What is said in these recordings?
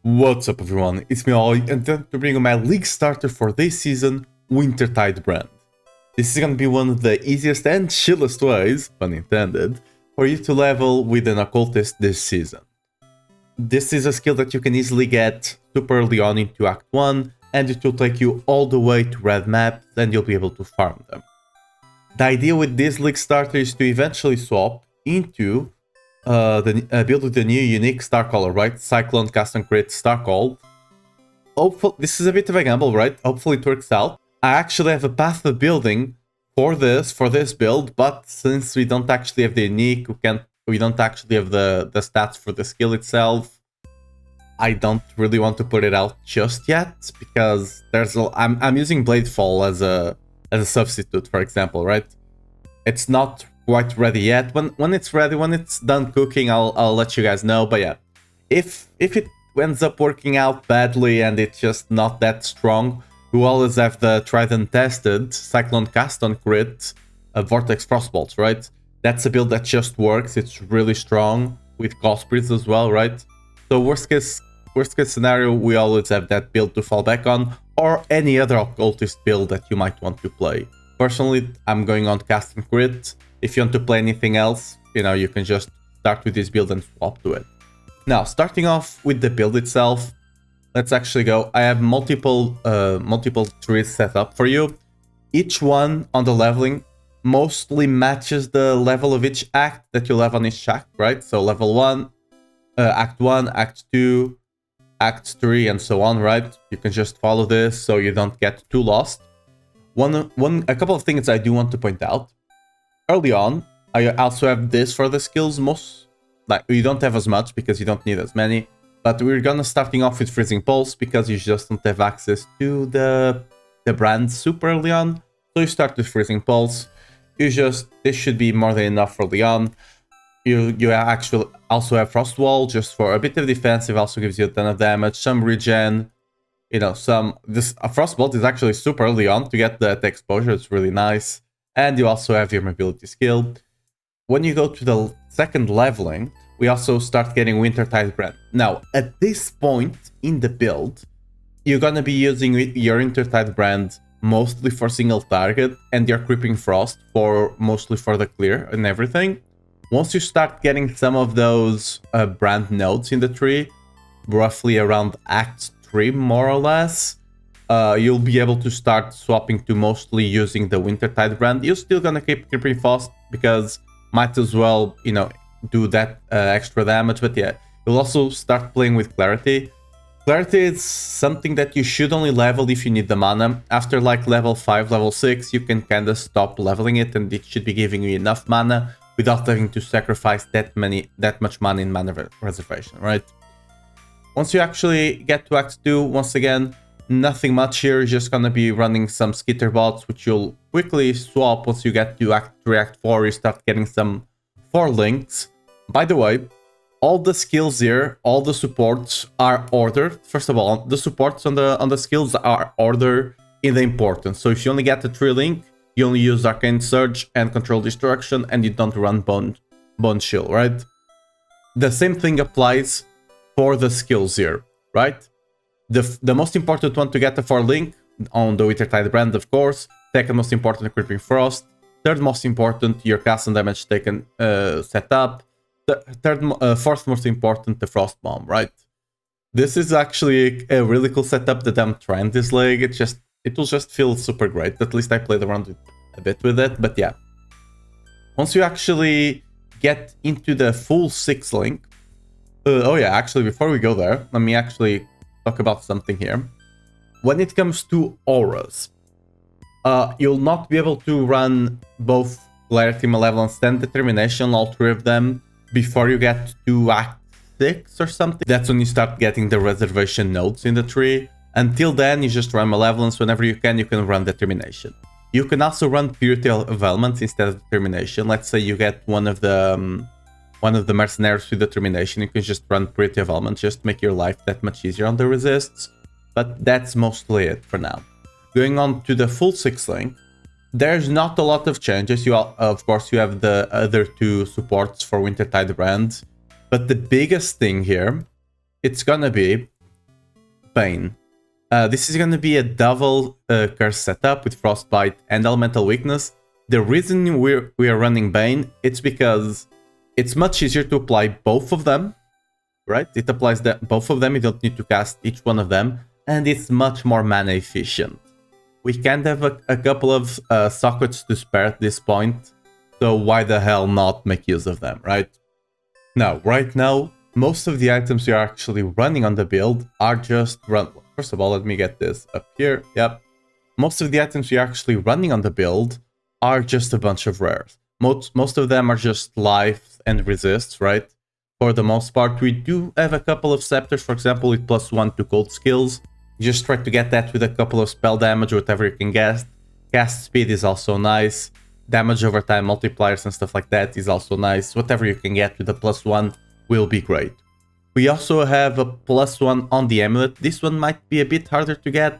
What's up everyone, it's me Ollie and time to bring you my league starter for this season, Wintertide brand. This is gonna be one of the easiest and chillest ways, pun intended, for you to level with an Occultist this season. This is a skill that you can easily get super early on into Act 1 and it will take you all the way to red maps and you'll be able to farm them. The idea with this league starter is to eventually swap into build with the new unique Starcaller, right? Cyclone Custom Crit Starfall. Hopefully, this is a bit of a gamble, right? Hopefully it works out. I actually have a path of building for this build, but since we don't actually have the unique, we don't actually have the stats for the skill itself. I don't really want to put it out just yet because I'm using Bladefall as a substitute, for example, right? It's not quite ready yet. When it's ready, when it's done cooking, I'll let you guys know. But yeah, if it ends up working out badly and it's just not that strong, we always have the tried and tested Cyclone Custom Crit Vortex Frostbolts, right? That's a build that just works. It's really strong with Cosprits as well, right? So worst case scenario, we always have that build to fall back on, or any other Occultist build that you might want to play. Personally, I'm going on Custom Crit. If you want to play anything else, you can just start with this build and swap to it. Now, starting off with the build itself, let's actually go. I have multiple trees set up for you. Each one on the leveling mostly matches the level of each act that you'll have on each act, right? So level 1, Act 1, Act 2, Act 3, and so on, right? You can just follow this so you don't get too lost. A couple of things I do want to point out. Early on, I also have this for the skills. You don't have as much because you don't need as many. But we're gonna starting off with Freezing Pulse because you just don't have access to the brand super early on. So you start with Freezing Pulse. This should be more than enough early on. You actually also have Frost Wall just for a bit of defensive. Also gives you a ton of damage, some regen. A Frostbolt is actually super early on to get the exposure. It's really nice. And you also have your mobility skill. When you go to the second leveling, we also start getting Wintertide brand. Now, at this point in the build, you're gonna be using your Wintertide brand mostly for single target and your Creeping Frost mostly for the clear and everything. Once you start getting some of those brand nodes in the tree, roughly around Act 3 more or less, you'll be able to start swapping to mostly using the Wintertide brand. You're still gonna keep Creeping Frost because might as well, do that extra damage. But yeah, you'll also start playing with Clarity. Clarity is something that you should only level if you need the mana. After like level 5, level 6, you can kind of stop leveling it and it should be giving you enough mana without having to sacrifice that much mana in mana reservation, right? Once you actually get to Act 2, once again, nothing much here. You're just gonna be running some skitter bots, which you'll quickly swap once you get to Act 3, Act 4. You start getting some 4 links. By the way, all the skills here, all the supports are ordered. First of all, the supports on the skills are ordered in the importance. So if you only get the 3 link, you only use Arcane Surge and Control Destruction, and you don't run Bone Chill, right? The same thing applies for the skills here, right? The most important one to get the 4 link on the Wintertide brand, of course. Second most important, Creeping Frost. Third most important, your cast and damage taken setup. Fourth most important, the Frost Bomb, right? This is actually a really cool setup that I'm trying this league. It will just feel super great. At least I played around a bit with it, but yeah. Once you actually get into the full 6 link, oh yeah, actually before we go there, let me actually talk about something here. When it comes to auras, you'll not be able to run both Clarity, Malevolence, and Determination, all 3 of them, before you get to Act 6 or something. That's when you start getting the reservation nodes in the tree. Until then, you just run Malevolence. Whenever you can run Determination. You can also run Purity of Elements instead of Determination. Let's say you get one of the mercenaries with Determination, you can just run Purity of Elements, just make your life that much easier on the resists. But that's mostly it for now. Going on to the full 6 link, there's not a lot of changes. Of course, you have the other 2 supports for Wintertide brand. But the biggest thing here, it's gonna be Bane. This is going to be a double curse setup with Frostbite and Elemental Weakness. The reason we are running Bane, it's because it's much easier to apply both of them, right? It applies both of them, you don't need to cast each one of them, and it's much more mana efficient. We can have a couple of sockets to spare at this point, so why the hell not make use of them, right? Now, right now, most of the items you're actually running on the build are just run. First of all, let me get this up here. Yep. Most of the items you're actually running on the build are just a bunch of rares. Most of them are just life and resists, right? For the most part, we do have a couple of scepters, for example, with +1 to cold skills. You just try to get that with a couple of spell damage, whatever you can get. Cast speed is also nice. Damage over time multipliers and stuff like that is also nice. Whatever you can get with a +1 will be great. We also have a +1 on the amulet. This one might be a bit harder to get.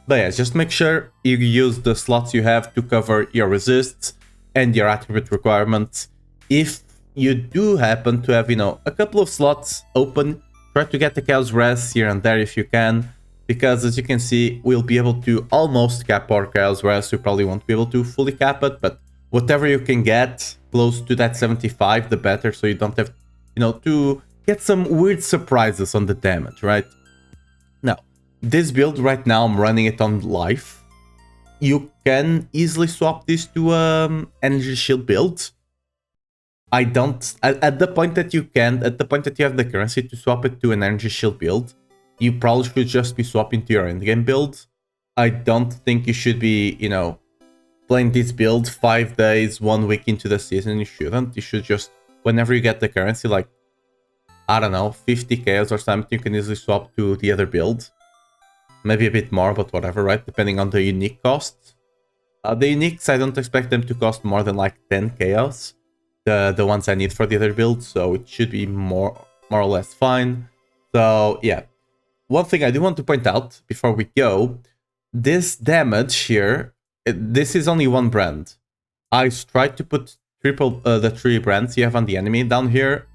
But yeah, just make sure you use the slots you have to cover your resists and your attribute requirements. If you do happen to have, a couple of slots open, try to get the Chaos Res here and there if you can. Because as you can see, we'll be able to almost cap our Chaos Res. We probably won't be able to fully cap it, but whatever you can get close to that 75, the better, so you don't have, to get some weird surprises on the damage, right? Now, this build right now, I'm running it on life. You can easily swap this to energy shield build. I don't, at the point that you can, at the point that you have the currency to swap it to an energy shield build, you probably should just be swapping to your endgame build. I don't think you should be, playing this build 5 days, 1 week into the season. You shouldn't. You should just, whenever you get the currency, like, I don't know, 50 chaos or something, you can easily swap to the other build. Maybe a bit more, but whatever, right? Depending on the unique cost. The uniques, I don't expect them to cost more than like 10 chaos. The ones I need for the other build, so it should be more or less fine. So, yeah. One thing I do want to point out before we go, this damage here, this is only one brand. I tried to put the 3 brands you have on the enemy down here.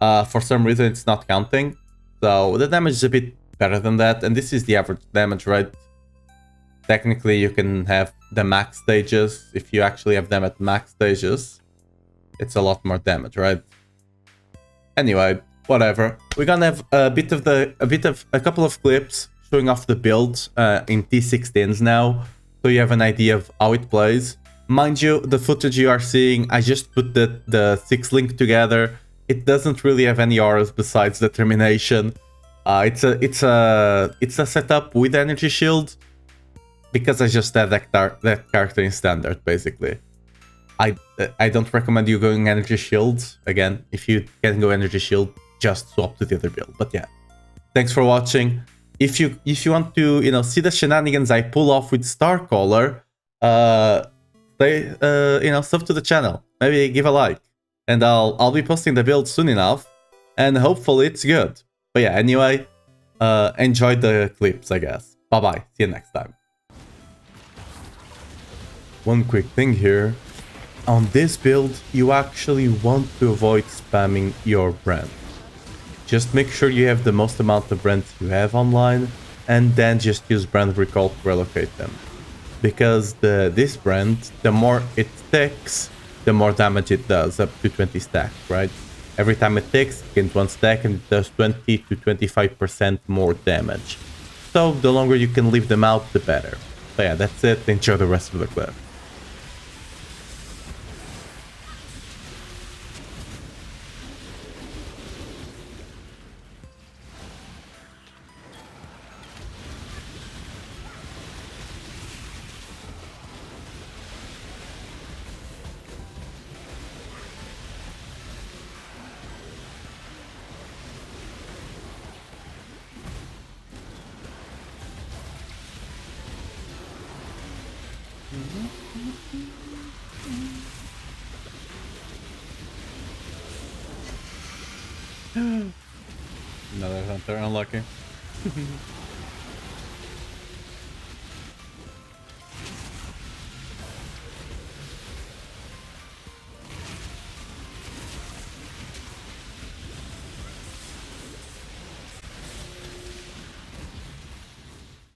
For some reason, it's not counting. So the damage is a bit better than that. And this is the average damage, right? Technically, you can have the max stages. If you actually have them at max stages, it's a lot more damage, right? Anyway, whatever. We're gonna have a couple of clips showing off the build in T16s now, so you have an idea of how it plays. Mind you, the footage you are seeing, I just put the 6 link together. It doesn't really have any auras besides determination. It's a setup with energy shield because I just have that character in standard, basically. I don't recommend you going energy shield. Again, if you can go energy shield, just swap to the other build. But yeah, thanks for watching. If you want to see the shenanigans I pull off with Starcaller, sub to the channel. Maybe give a like, and I'll be posting the build soon enough, and hopefully it's good. But yeah, anyway, enjoy the clips, I guess. Bye bye. See you next time. One quick thing here. On this build, you actually want to avoid spamming your brand. Just make sure you have the most amount of brands you have online, and then just use brand recall to relocate them. Because this brand, the more it ticks, the more damage it does, up to 20 stacks, right? Every time it ticks, it gains 1 stack and it does 20 to 25% more damage. So the longer you can leave them out, the better. But yeah, that's it. Enjoy the rest of the clip. Another hunter, unlucky.